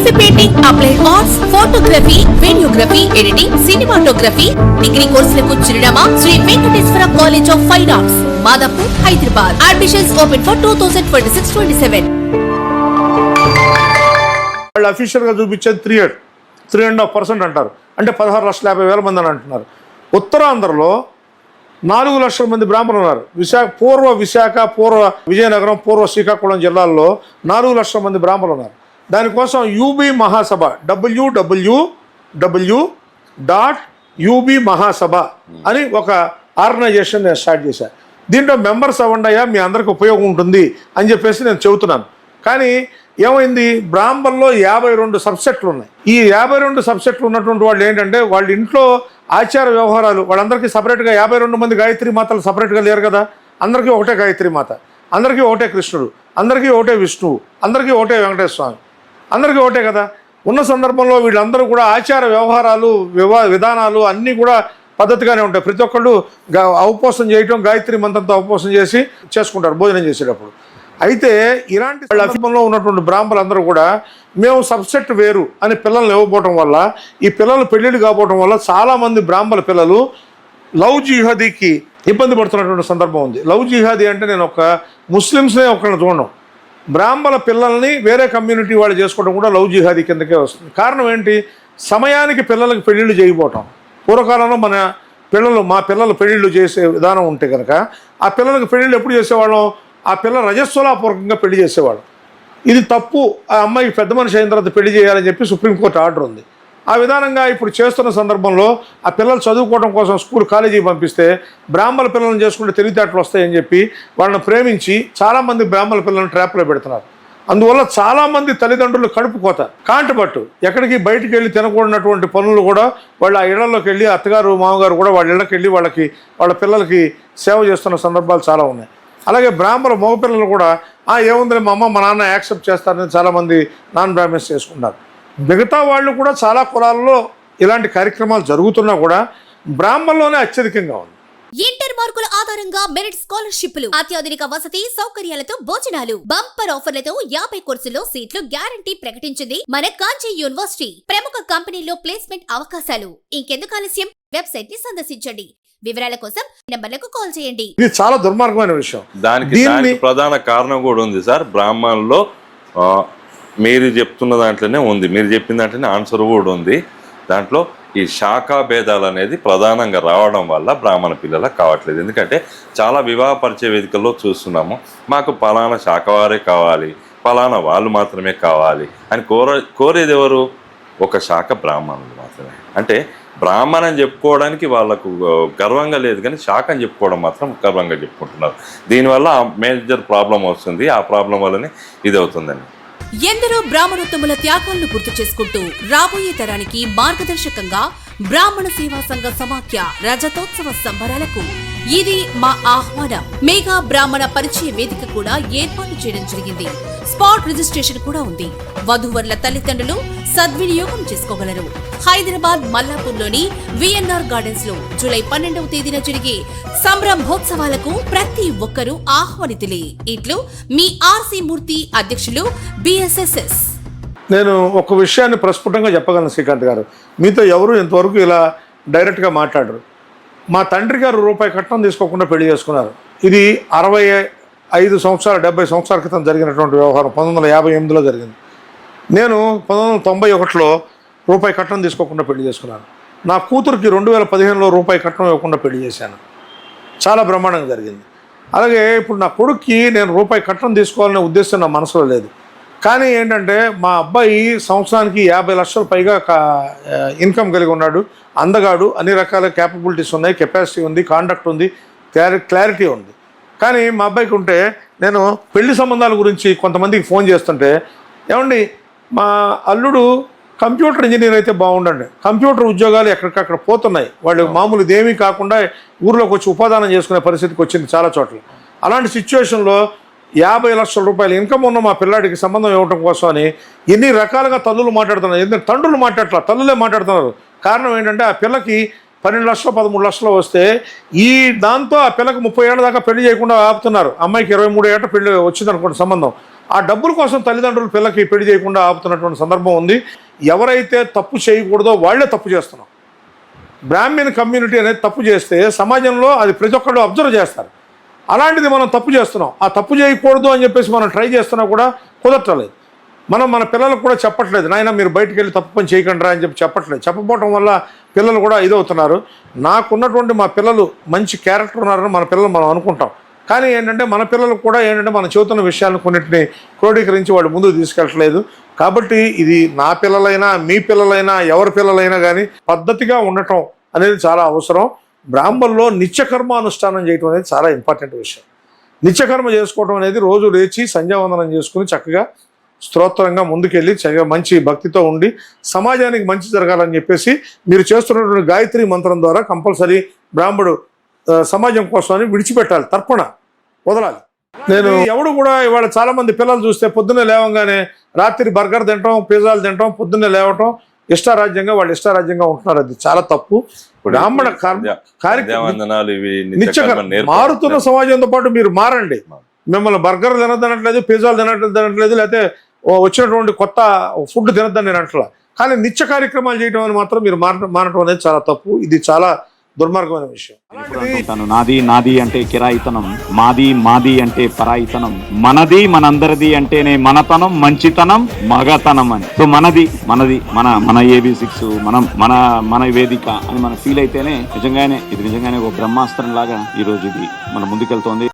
Selfie painting, applied arts, photography, videography, editing, cinematography, degree కోర్సులకు చిరునామా Sri Venkateswara college of fine arts, Madhapur, Hyderabad. Admissions open for 2026-27. వాళ్ళు అఫీషియల్గా చూపించేది 3.5% అంటారు. అంటే 16,50,000 మంది అని అంటున్నారు. ఉత్తరాంధ్రలో 4 లక్షల మంది బ్రాహ్మణులు ఉన్నారు. పూర్వ విశాఖ, పూర్వ విజయనగరం, పూర్వ శ్రీకాకుళం జిల్లాల్లో 4 లక్షల మంది బ్రాహ్మణులు ఉన్నారు. దానికోసం యూబీ మహాసభ www.ub మహాసభ అని ఒక ఆర్గనైజేషన్ నేను స్టార్ట్ చేశాను. దీంట్లో మెంబర్స్ అవ్వండియా, మీ అందరికి ఉపయోగం ఉంటుంది అని చెప్పేసి నేను చెబుతున్నాను. కానీ ఏమైంది, బ్రాహ్మణంలో 52 సబ్సెట్లు ఉన్నాయి. ఈ 52 సబ్సెట్లు ఉన్నటువంటి వాళ్ళు ఏంటంటే వాళ్ళ ఇంట్లో ఆచార వ్యవహారాలు, వాళ్ళందరికీ సపరేట్గా 52 మంది గాయత్రి మాతలు సపరేట్గా లేరు కదా. అందరికీ ఒకటే గాయత్రి మాత, అందరికీ ఒకటే కృష్ణుడు, అందరికీ ఒకటే విష్ణువు, అందరికీ ఒకటే వెంకటేశ్వర స్వామి, అందరికీ ఒకటే కదా. ఉన్న సందర్భంలో వీళ్ళందరూ కూడా ఆచార వ్యవహారాలు, విధానాలు అన్నీ కూడా పద్ధతిగానే ఉంటాయి. ప్రతి ఒక్కళ్ళు ఉపవాసం చేయటం, గాయత్రి మంత్రంతో ఉపవాసం చేసి చేసుకుంటారు భోజనం చేసేటప్పుడు. అయితే ఇలాంటి అభిమంలో ఉన్నటువంటి బ్రాహ్మణులందరూ కూడా మేము సబ్సెట్ వేరు అని పిల్లల్ని ఇవ్వబోవటం వల్ల, ఈ పిల్లలు పెళ్ళిళ్ళు కాబోవటం వల్ల చాలామంది బ్రాహ్మణ పిల్లలు లవ్ జిహాదీకి ఇబ్బంది పడుతున్నటువంటి సందర్భం ఉంది. లవ్ జిహాదీ అంటే నేను ఒక ముస్లిమ్స్నే ఒకరిని చూడడం, బ్రాహ్మణ పిల్లల్ని వేరే కమ్యూనిటీ వాళ్ళు చేసుకోవడం కూడా లవ్ జిహాదీ కిందకే వస్తుంది. కారణం ఏంటి, సమయానికి పిల్లలకి పెళ్ళిళ్ళు చేయకపోవటం. పూర్వకాలంలో మా పిల్లలు పెళ్ళిళ్ళు చేసే విధానం ఉంటే కనుక ఆ పిల్లలకి పెళ్ళిళ్ళు ఎప్పుడు చేసేవాళ్ళం, ఆ పిల్ల రజస్వలాపూర్వకంగా పెళ్లి చేసేవాడు. ఇది తప్పు, ఆ అమ్మాయికి పెద్ద మనిషి అయిన తర్వాత పెళ్లి చేయాలని చెప్పి సుప్రీంకోర్టు ఆర్డర్ ఉంది. ఆ విధానంగా ఇప్పుడు చేస్తున్న సందర్భంలో ఆ పిల్లలు చదువుకోవడం కోసం కాలేజీకి పంపిస్తే బ్రాహ్మణ పిల్లలను చేసుకుంటే తెలివితేటలు వస్తాయని చెప్పి వాళ్ళని ప్రేమించి చాలామంది బ్రాహ్మణ పిల్లలను ట్రాప్లో పెడుతున్నారు. అందువల్ల చాలామంది తల్లిదండ్రులు కడుపు కోత, కాంటపట్టు, ఎక్కడికి బయటికి వెళ్ళి తినకూడనటువంటి పనులు కూడా వాళ్ళ ఆ ఇళ్లలోకి వెళ్ళి అత్తగారు మామగారు కూడా వాళ్ళ ఇళ్ళకి వెళ్ళి వాళ్ళ పిల్లలకి సేవ చేస్తున్న సందర్భాలు చాలా ఉన్నాయి. అలాగే బ్రాహ్మణ మగపిల్లలు కూడా ఏముంది మా అమ్మ మా నాన్న యాక్సెప్ట్ చేస్తారని చాలామంది నాన్ బ్రాహ్మణ్స్ చేసుకుంటారు. మిగతా వాళ్ళు కూడా చాలా కులాల్లో ఇలాంటి కార్యక్రమాలు జరుగుతున్నా కూడా బ్రాహ్మణుల్లోనే అత్యధికంగా ఉంది. ఇంటర్ మార్కుల ఆధారంగా మెరిట్ స్కాలర్షిప్లు, అత్యాధునిక వసతి సౌకర్యాలతో భోజనాలు, బంపర్ ఆఫర్లతో 50 కోర్సుల్లో సీట్లు గ్యారంటీ ప్రకటించింది మన కాంచీ యూనివర్సిటీ. ప్రముఖ కంపెనీల్లో ప్లేస్మెంట్ అవకాశాలు. ఇంకెందుకు ఆలస్యం, వెబ్సైట్ ని సందర్శించండి. వివరాల కోసం నంబర్లకు కాల్ చేయండి. ఇది చాలా దుర్మార్గమైన విషయం. దానికి ప్రధాన కారణం కూడా ఉంది సార్. బ్రాహ్మణుల్లో మీరు చెప్తున్న దాంట్లోనే ఉంది, మీరు చెప్పిన దాంట్లోనే ఆన్సర్ కూడా ఉంది. దాంట్లో ఈ శాఖా భేదాలు అనేది ప్రధానంగా రావడం వల్ల బ్రాహ్మణ పిల్లలకు కావట్లేదు. ఎందుకంటే చాలా వివాహ పరిచయ వేదికల్లో చూస్తున్నాము, మాకు పలానా శాఖవారే కావాలి, పలానా వాళ్ళు మాత్రమే కావాలి అని కోరేది ఎవరు, ఒక శాఖ బ్రాహ్మణులు మాత్రమే. అంటే బ్రాహ్మణని చెప్పుకోవడానికి వాళ్ళకు గర్వంగా లేదు, కానీ శాఖ అని చెప్పుకోవడం మాత్రం గర్వంగా చెప్పుకుంటున్నారు. దీనివల్ల మేజర్ ప్రాబ్లం వస్తుంది. ఆ ప్రాబ్లం వల్లనే ఇది అవుతుందండి. ఎందరో బ్రాహ్మణోత్తముల త్యాగాలను గుర్తు చేసుకుంటూ రాబోయే తరానికి మార్గదర్శకంగా బ్రాహ్మణ సేవా సంఘ సమాఖ్య రజతోత్సవ సంబరాలకు ఇది మా ఆహ్వానం. మెగా బ్రాహ్మణ పరిచయ వేదిక కూడా ఏర్పాటు చేయడం జరిగింది. స్పాట్ రిజిస్ట్రేషన్ కూడా ఉంది. వధూవరుల తల్లిదండ్రులు సద్వినియోగం చేసుకోగలరు. హైదరాబాద్ మల్లాపూర్లోని విఎన్ఆర్ గార్డెన్స్ లో జూలై 12వ తేదీన జరిగే సంరంభోత్సవాలకు ప్రతి ఒక్కరూ ఆహ్వానితులే. ఇట్లు మీ ఆర్సి మూర్తి, అధ్యక్షులు బిఎస్ఎస్ఎస్. నేను ఒక విషయాన్ని ప్రస్ఫుటంగా చెప్పగలను శ్రీకాంత్ గారు, మీతో ఎవరు ఇంతవరకు ఇలా డైరెక్ట్గా మాట్లాడరు. మా తండ్రి గారు రూపాయి కట్నం తీసుకోకుండా పెళ్లి చేసుకున్నారు. ఇది 65 సంవత్సరాలు 70 సంవత్సరాల క్రితం జరిగినటువంటి వ్యవహారం. 1958లో జరిగింది. నేను 1991లో రూపాయి కట్నం తీసుకోకుండా పెళ్లి చేసుకున్నాను. నా కూతురికి 2015లో రూపాయి కట్నం ఇవ్వకుండా పెళ్లి చేశాను. చాలా బ్రహ్మాండంగా జరిగింది. అలాగే ఇప్పుడు నా కొడుక్కి నేను రూపాయి కట్నం తీసుకోవాలనే ఉద్దేశం నా మనసులో లేదు. కానీ ఏంటంటే మా అబ్బాయి సంవత్సరానికి 50 లక్షల పైగా ఇన్కమ్ కలిగి ఉన్నాడు, అందగాడు, అన్ని రకాల క్యాపబిలిటీస్ ఉన్నాయి, కెపాసిటీ ఉంది, కాండక్ట్ ఉంది, క్లారిటీ ఉంది. కానీ మా అబ్బాయికి ఉంటే నేను పెళ్లి సంబంధాల గురించి కొంతమందికి ఫోన్ చేస్తుంటే, ఏమండి మా అల్లుడు కంప్యూటర్ ఇంజనీర్ అయితే బాగుండండి, కంప్యూటర్ ఉద్యోగాలు ఎక్కడికక్కడ పోతున్నాయి, వాళ్ళు మామూలు ఇదేమీ కాకుండా ఊర్లోకి వచ్చి ఉపాదానం చేసుకునే పరిస్థితికి వచ్చింది చాలా చోట్ల. అలాంటి సిచ్యువేషన్లో 50 లక్షల రూపాయల ఇన్కమ్ ఉన్న మా పిల్లాడికి సంబంధం ఇవ్వడం కోసం అని ఎన్ని రకాలుగా తల్లులు మాట్లాడుతున్నారు. ఎందుకంటే తండ్రులు మాట్లాడట్లా, తల్లులే మాట్లాడుతున్నారు. కారణం ఏంటంటే ఆ పిల్లకి 12 లక్షలు 13 లక్షలు వస్తే దాంతో ఆ పిల్లకి 30 ఏళ్ళ దాకా పెళ్లి చేయకుండా ఆపుతున్నారు. అమ్మాయికి 23 ఏళ్ళ పెళ్లి వచ్చిందనుకోండి సంబంధం, ఆ డబ్బుల కోసం తల్లిదండ్రులు పిల్లకి పెళ్లి చేయకుండా ఆపుతున్నటువంటి సందర్భం ఉంది. ఎవరైతే తప్పు చేయకూడదో వాళ్ళే తప్పు చేస్తున్నాం. బ్రాహ్మణ కమ్యూనిటీ అనేది తప్పు చేస్తే సమాజంలో అది ప్రతి ఒక్కళ్ళు అబ్జర్వ్ చేస్తారు. అలాంటిది మనం తప్పు చేస్తున్నాం. ఆ తప్పు చేయకూడదు అని చెప్పేసి మనం ట్రై చేస్తున్నా కూడా కుదరట్లేదు. మనం మన పిల్లలకు కూడా చెప్పట్లేదు, నాయన మీరు బయటికి వెళ్ళి తప్పు పని చేయకండి అని చెప్పి చెప్పట్లేదు. చెప్పకపోవటం వల్ల పిల్లలు కూడా ఇదవుతున్నారు. నాకున్నటువంటి మా పిల్లలు మంచి క్యారెక్టర్ ఉన్నారని మన పిల్లలు మనం అనుకుంటాం. కానీ ఏంటంటే మన పిల్లలకు కూడా ఏంటంటే మనం చెబుతున్న విషయాలను కొన్నింటిని క్రోడీకరించి వాళ్ళు ముందుకు తీసుకెళ్ళట్లేదు. కాబట్టి ఇది నా పిల్లలైనా మీ పిల్లలైనా ఎవరి పిల్లలైనా కానీ పద్ధతిగా ఉండటం అనేది చాలా అవసరం. బ్రాహ్మణుల్లో నిత్యకర్మానుష్ఠానం చేయటం అనేది చాలా ఇంపార్టెంట్ విషయం. నిత్యకర్మ చేసుకోవడం అనేది రోజు లేచి సంధ్యావందనం చేసుకుని చక్కగా స్తోత్రంగా ముందుకెళ్ళి మంచి భక్తితో ఉండి సమాజానికి మంచి జరగాలని చెప్పేసి మీరు చేస్తున్నటువంటి గాయత్రి మంత్రం ద్వారా కంపల్సరీ బ్రాహ్మడు సమాజం కోసం అని విడిచిపెట్టాలి, తర్పణ వదలాలి. నేను ఎవడు కూడా ఇవాళ చాలా మంది పిల్లలు చూస్తే పొద్దున్నే లేవగానే రాత్రి బర్గర్ తినటం, పిజ్జాలు తినటం, పొద్దున్నే లేవటం ఇష్టారాజ్యంగా వాళ్ళు ఇష్టారాజ్యంగా ఉంటున్నారు. అది చాలా తప్పు. బ్రాహ్మణ మారుతున్న సమాజంతో పాటు మీరు మారండి. మిమ్మల్ని బర్గర్ తినద్దనట్లేదు, పిజ్జాలు తినట్లేదు, లేకపోతే వచ్చినటువంటి కొత్త ఫుడ్ తినద్దని నేను అంటలా. కానీ నిత్య కార్యక్రమాలు చేయడం అని మాత్రం మీరు మానటం అనేది చాలా తప్పు. ఇది చాలా దుర్మార్గమైన విషయం. నాది నాది అంటే కిరాయితనం, మాది అంటే పరాయితనం, మనది మనందరిది అంటేనే మనతనం, మంచితనం, మగతనం అని. సో మనది మన AB6 మన వేదిక అని మనం ఫీల్ అయితేనే ఇది నిజంగానే ఒక బ్రహ్మాస్త్రం లాగా ఈ రోజు ఇది మన ముందుకెళ్తోంది.